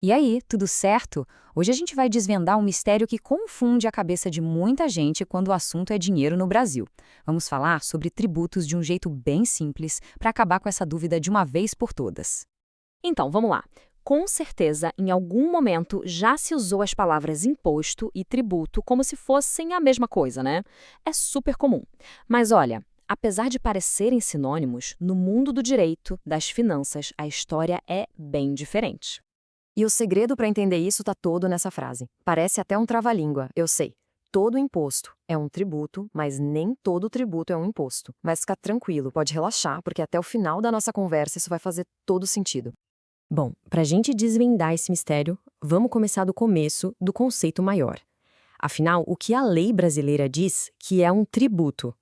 E aí, tudo certo? Hoje a gente vai desvendar um mistério que confunde a cabeça de muita gente quando o assunto é dinheiro no Brasil. Vamos falar sobre tributos de um jeito bem simples para acabar com essa dúvida de uma vez por todas. Então, vamos lá. Com certeza, em algum momento já se usou as palavras imposto e tributo como se fossem a mesma coisa, né? É super comum. Mas olha, apesar de parecerem sinônimos, no mundo do direito, das finanças, a história é bem diferente. E o segredo para entender isso está todo nessa frase. Parece até um trava-língua, eu sei. Todo imposto é um tributo, mas nem todo tributo é um imposto. Mas fica tranquilo, pode relaxar, porque até o final da nossa conversa isso vai fazer todo sentido. Bom, para a gente desvendar esse mistério, vamos começar do começo, do conceito maior. Afinal, o que a lei brasileira diz que é um tributo?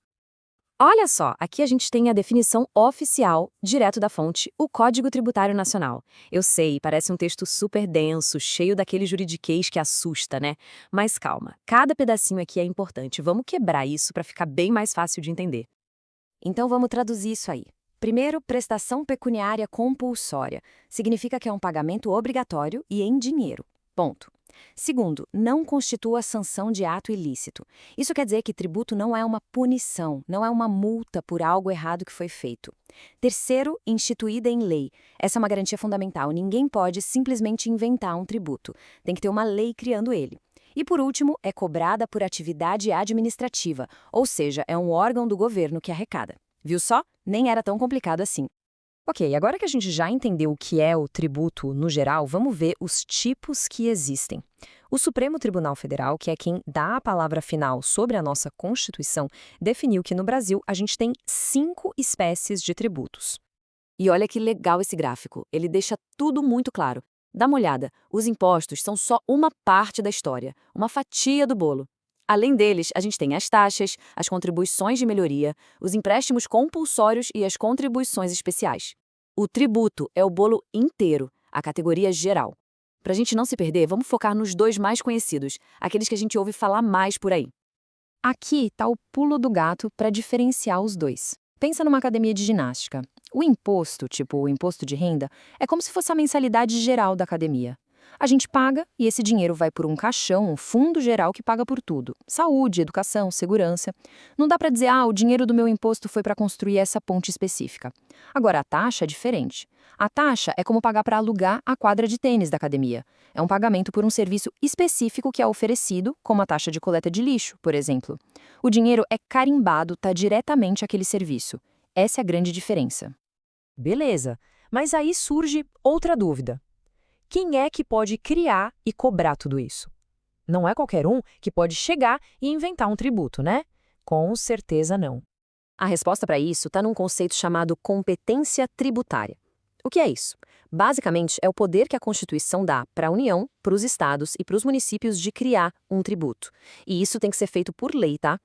Olha só, aqui a gente tem a definição oficial, direto da fonte, o Código Tributário Nacional. Eu sei, parece um texto super denso, cheio daquele juridiquês que assusta, né? Mas calma, cada pedacinho aqui é importante. Vamos quebrar isso para ficar bem mais fácil de entender. Então vamos traduzir isso aí. Primeiro, prestação pecuniária compulsória. Significa que é um pagamento obrigatório e em dinheiro. Ponto. Segundo, não constitua sanção de ato ilícito. Isso quer dizer que tributo não é uma punição, não é uma multa por algo errado que foi feito. Terceiro, instituída em lei. Essa é uma garantia fundamental. Ninguém pode simplesmente inventar um tributo. Tem que ter uma lei criando ele. E por último, é cobrada por atividade administrativa, ou seja, é um órgão do governo que arrecada. Viu só? Nem era tão complicado assim. Ok, agora que a gente já entendeu o que é o tributo no geral, vamos ver os tipos que existem. O Supremo Tribunal Federal, que é quem dá a palavra final sobre a nossa Constituição, definiu que no Brasil a gente tem 5 espécies de tributos. E olha que legal esse gráfico, ele deixa tudo muito claro. Dá uma olhada, os impostos são só uma parte da história, uma fatia do bolo. Além deles, a gente tem as taxas, as contribuições de melhoria, os empréstimos compulsórios e as contribuições especiais. O tributo é o bolo inteiro, a categoria geral. Para a gente não se perder, vamos focar nos dois mais conhecidos, aqueles que a gente ouve falar mais por aí. Aqui está o pulo do gato para diferenciar os dois. Pensa numa academia de ginástica. O imposto, tipo o imposto de renda, é como se fosse a mensalidade geral da academia. A gente paga e esse dinheiro vai por um caixão, um fundo geral que paga por tudo. Saúde, educação, segurança. Não dá para dizer, o dinheiro do meu imposto foi para construir essa ponte específica. Agora, a taxa é diferente. A taxa é como pagar para alugar a quadra de tênis da academia. É um pagamento por um serviço específico que é oferecido, como a taxa de coleta de lixo, por exemplo. O dinheiro é carimbado, tá diretamente àquele serviço. Essa é a grande diferença. Beleza, mas aí surge outra dúvida. Quem é que pode criar e cobrar tudo isso? Não é qualquer um que pode chegar e inventar um tributo, né? Com certeza não. A resposta para isso está num conceito chamado competência tributária. O que é isso? Basicamente, é o poder que a Constituição dá para a União, para os estados e para os municípios de criar um tributo. E isso tem que ser feito por lei, tá?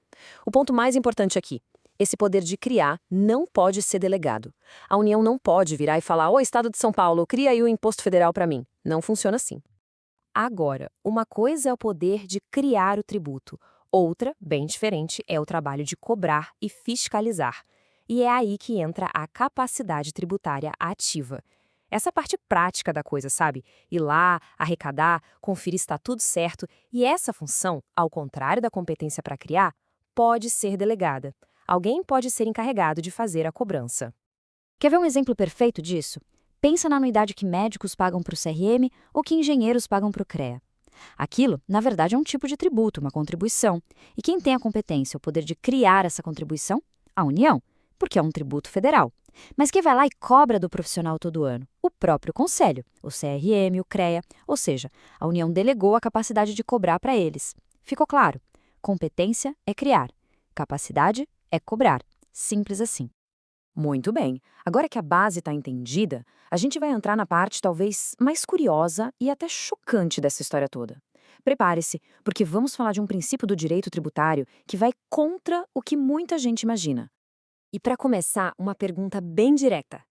O ponto mais importante aqui: esse poder de criar não pode ser delegado. A União não pode virar e falar: ô, Estado de São Paulo, cria aí o imposto federal para mim. Não funciona assim. Agora, uma coisa é o poder de criar o tributo. Outra, bem diferente, é o trabalho de cobrar e fiscalizar. E é aí que entra a capacidade tributária ativa. Essa parte prática da coisa, sabe? Ir lá, arrecadar, conferir se está tudo certo. E essa função, ao contrário da competência para criar, pode ser delegada. Alguém pode ser encarregado de fazer a cobrança. Quer ver um exemplo perfeito disso? Pensa na anuidade que médicos pagam para o CRM ou que engenheiros pagam para o CREA. Aquilo, na verdade, é um tipo de tributo, uma contribuição. E quem tem a competência, o poder de criar essa contribuição? A União, porque é um tributo federal. Mas quem vai lá e cobra do profissional todo ano? O próprio Conselho, o CRM, o CREA, ou seja, a União delegou a capacidade de cobrar para eles. Ficou claro? Competência é criar, capacidade é cobrar. Simples assim. Muito bem. Agora que a base está entendida, a gente vai entrar na parte talvez mais curiosa e até chocante dessa história toda. Prepare-se, porque vamos falar de um princípio do direito tributário que vai contra o que muita gente imagina. E para começar, uma pergunta bem direta.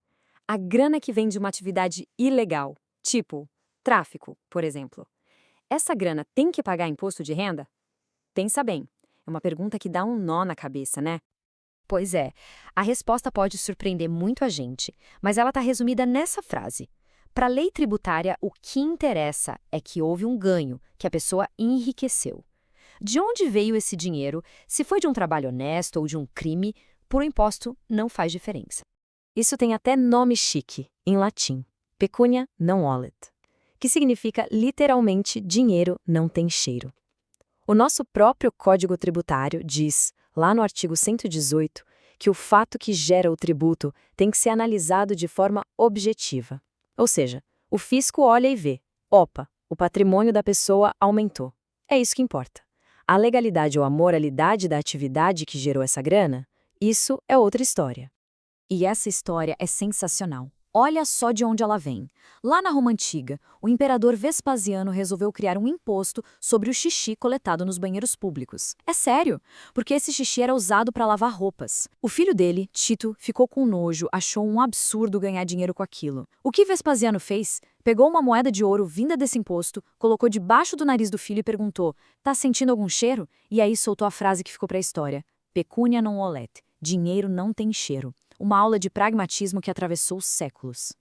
A grana que vem de uma atividade ilegal, tipo tráfico, por exemplo, essa grana tem que pagar imposto de renda? Pensa bem, é uma pergunta que dá um nó na cabeça, né? Pois é, a resposta pode surpreender muito a gente, mas ela está resumida nessa frase. Para a lei tributária, o que interessa é que houve um ganho, que a pessoa enriqueceu. De onde veio esse dinheiro, se foi de um trabalho honesto ou de um crime, por imposto não faz diferença. Isso tem até nome chique, em latim, pecunia non olet, que significa literalmente dinheiro não tem cheiro. O nosso próprio Código Tributário diz, lá no artigo 118, que o fato que gera o tributo tem que ser analisado de forma objetiva. Ou seja, o fisco olha e vê, opa, o patrimônio da pessoa aumentou. É isso que importa. A legalidade ou a moralidade da atividade que gerou essa grana, isso é outra história. E essa história é sensacional. Olha só de onde ela vem. Lá na Roma Antiga, o imperador Vespasiano resolveu criar um imposto sobre o xixi coletado nos banheiros públicos. É sério, porque esse xixi era usado para lavar roupas. O filho dele, Tito, ficou com nojo, achou um absurdo ganhar dinheiro com aquilo. O que Vespasiano fez? Pegou uma moeda de ouro vinda desse imposto, colocou debaixo do nariz do filho e perguntou: "Tá sentindo algum cheiro?" E aí soltou a frase que ficou para a história: "Pecunia non olet", dinheiro não tem cheiro. Uma aula de pragmatismo que atravessou séculos.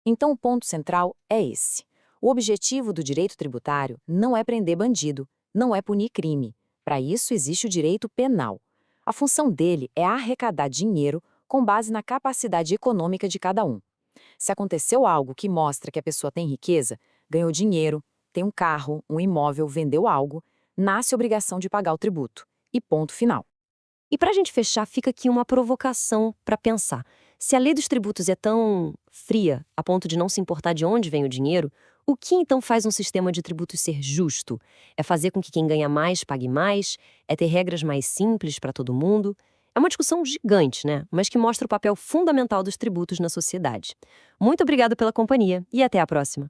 Então o ponto central é esse. O objetivo do direito tributário não é prender bandido, não é punir crime. Para isso existe o direito penal. A função dele é arrecadar dinheiro com base na capacidade econômica de cada um. Se aconteceu algo que mostra que a pessoa tem riqueza, ganhou dinheiro, tem um carro, um imóvel, vendeu algo, nasce a obrigação de pagar o tributo. E ponto final. E para a gente fechar, fica aqui uma provocação para pensar. Se a lei dos tributos é tão fria, a ponto de não se importar de onde vem o dinheiro, o que então faz um sistema de tributos ser justo? É fazer com que quem ganha mais pague mais? É ter regras mais simples para todo mundo? É uma discussão gigante, né? Mas que mostra o papel fundamental dos tributos na sociedade. Muito obrigada pela companhia e até a próxima.